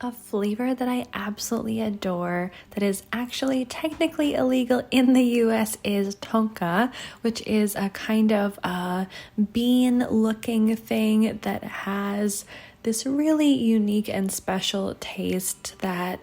A flavor that I absolutely adore that is actually technically illegal in the US is Tonka, which is a kind of bean looking thing that has this really unique and special taste that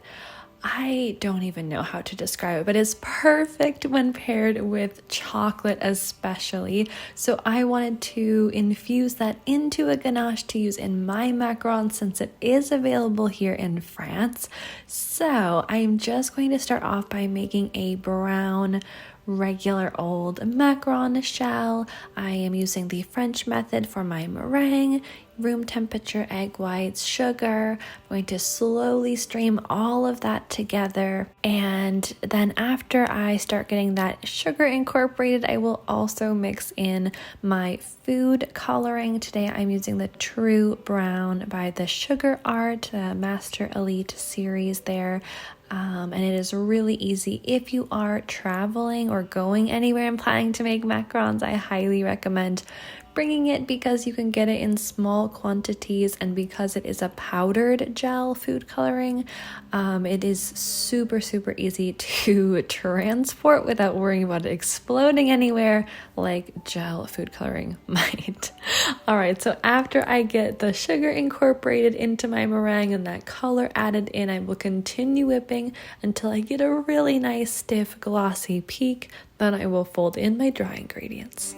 I don't even know how to describe it, but it's perfect when paired with chocolate especially. So I wanted to infuse that into a ganache to use in my macaron since it is available here in France. So I'm just going to start off by making a brown regular old macaron shell. I am using the French method for my meringue, room temperature egg whites, sugar. I'm going to slowly stream all of that together, and then after I start getting that sugar incorporated, I will also mix in my food coloring. Today I'm using the True Brown by the Sugar Art Master Elite series there. And it is really easy. If you are traveling or going anywhere and planning to make macarons, I highly recommend bringing it because you can get it in small quantities, and because it is a powdered gel food coloring, it is super easy to transport without worrying about it exploding anywhere like gel food coloring might. Alright, so after I get the sugar incorporated into my meringue and that color added in, I will continue whipping until I get a really nice stiff glossy peak. Then I will fold in my dry ingredients.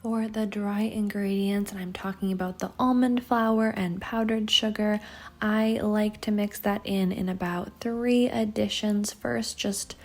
For the dry ingredients, and I'm talking about the almond flour and powdered sugar, I like to mix that in about 3 additions. First, just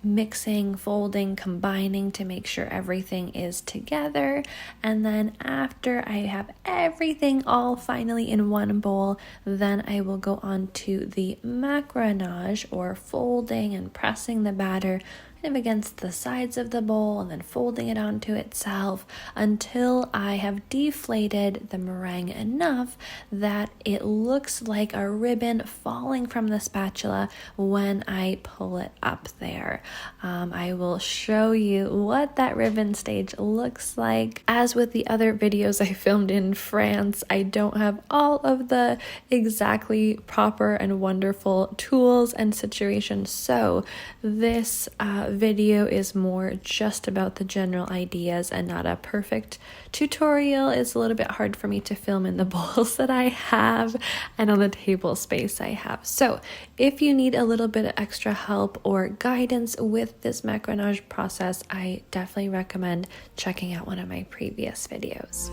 mixing, folding, combining to make sure everything is together, and then after I have everything all finally in one bowl, then I will go on to the macaronage, or folding and pressing the batter kind of against the sides of the bowl and then folding it onto itself until I have deflated the meringue enough that it looks like a ribbon falling from the spatula when I pull it up there. I will show you what that ribbon stage looks like. As with the other videos I filmed in France, I don't have all of the exactly proper and wonderful tools and situations, so this video is more just about the general ideas and not a perfect tutorial. It's a little bit hard for me to film in the bowls that I have and on the table space I have. So if you need a little bit of extra help or guidance with this macaronage process, I definitely recommend checking out one of my previous videos.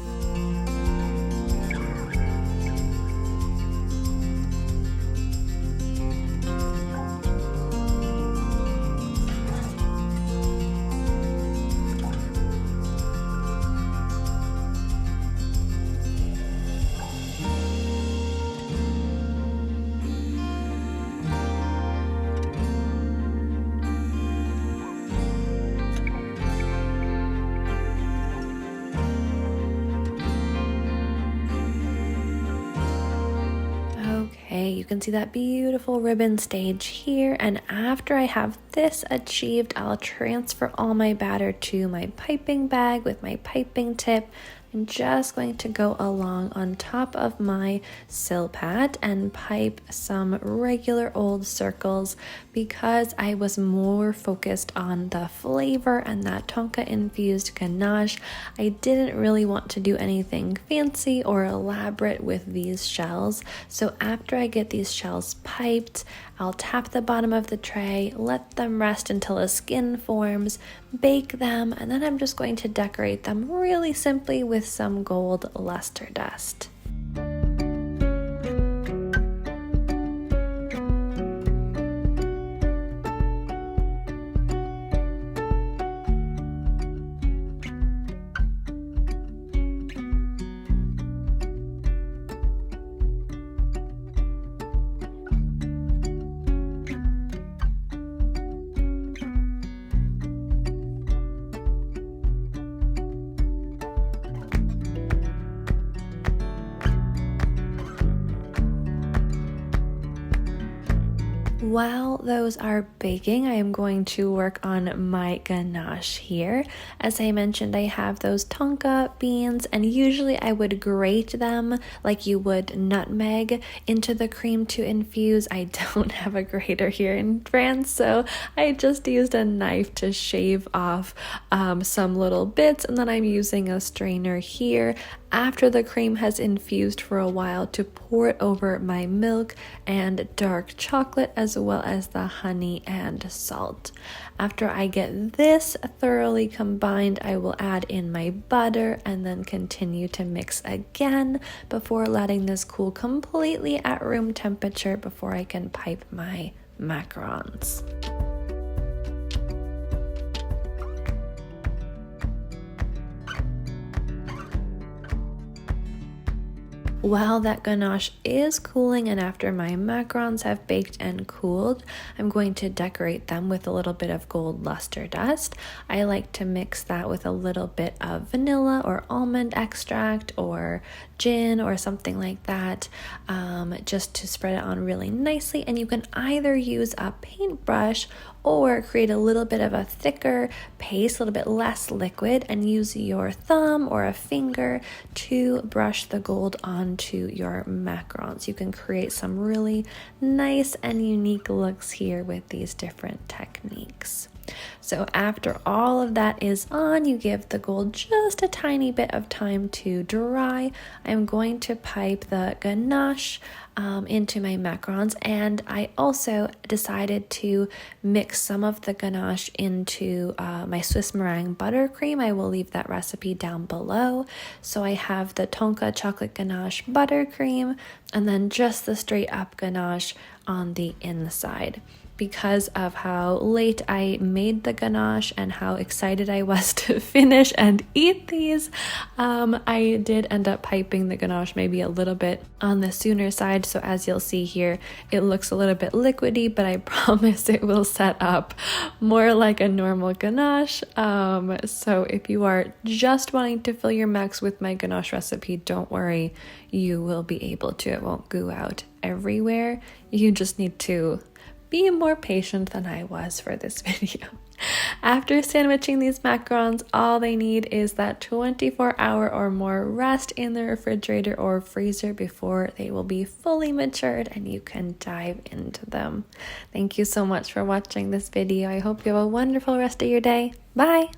You can see that beautiful ribbon stage here, and after I have this achieved, I'll transfer all my batter to my piping bag with my piping tip. I'm just going to go along on top of my silpat and pipe some regular old circles because I was more focused on the flavor and that Tonka infused ganache. I didn't really want to do anything fancy or elaborate with these shells. So after I get these shells piped, I'll tap the bottom of the tray, let them rest until a skin forms, bake them, and then I'm just going to decorate them really simply with some gold luster dust. While those are baking, I am going to work on my ganache here. As I mentioned, I have those Tonka beans, and usually I would grate them like you would nutmeg into the cream to infuse. I don't have a grater here in France, so I just used a knife to shave off some little bits, and then I'm using a strainer here after the cream has infused for a while to pour it over my milk and dark chocolate as well as the honey and salt. After I get this thoroughly combined, I will add in my butter and then continue to mix again before letting this cool completely at room temperature before I can pipe my macarons. While that ganache is cooling and after my macarons have baked and cooled, I'm going to decorate them with a little bit of gold luster dust. I like to mix that with a little bit of vanilla or almond extract or gin or something like that, just to spread it on really nicely. And you can either use a paintbrush or create a little bit of a thicker paste, a little bit less liquid, and use your thumb or a finger to brush the gold onto your macarons. You can create some really nice and unique looks here with these different techniques. So after all of that is on, you give the gold just a tiny bit of time to dry. I'm going to pipe the ganache into my macarons, and I also decided to mix some of the ganache into my Swiss meringue buttercream. I will leave that recipe down below. So I have the Tonka chocolate ganache buttercream and then just the straight up ganache on the inside. Because of how late I made the ganache and how excited I was to finish and eat these, I did end up piping the ganache maybe a little bit on the sooner side. So as you'll see here, it looks a little bit liquidy, but I promise it will set up more like a normal ganache. So if you are just wanting to fill your macs with my ganache recipe, don't worry, you will be able to. It won't goo out everywhere. You just need to be more patient than I was for this video. After sandwiching these macarons, all they need is that 24-hour or more rest in the refrigerator or freezer before they will be fully matured and you can dive into them. Thank you so much for watching this video. I hope you have a wonderful rest of your day. Bye!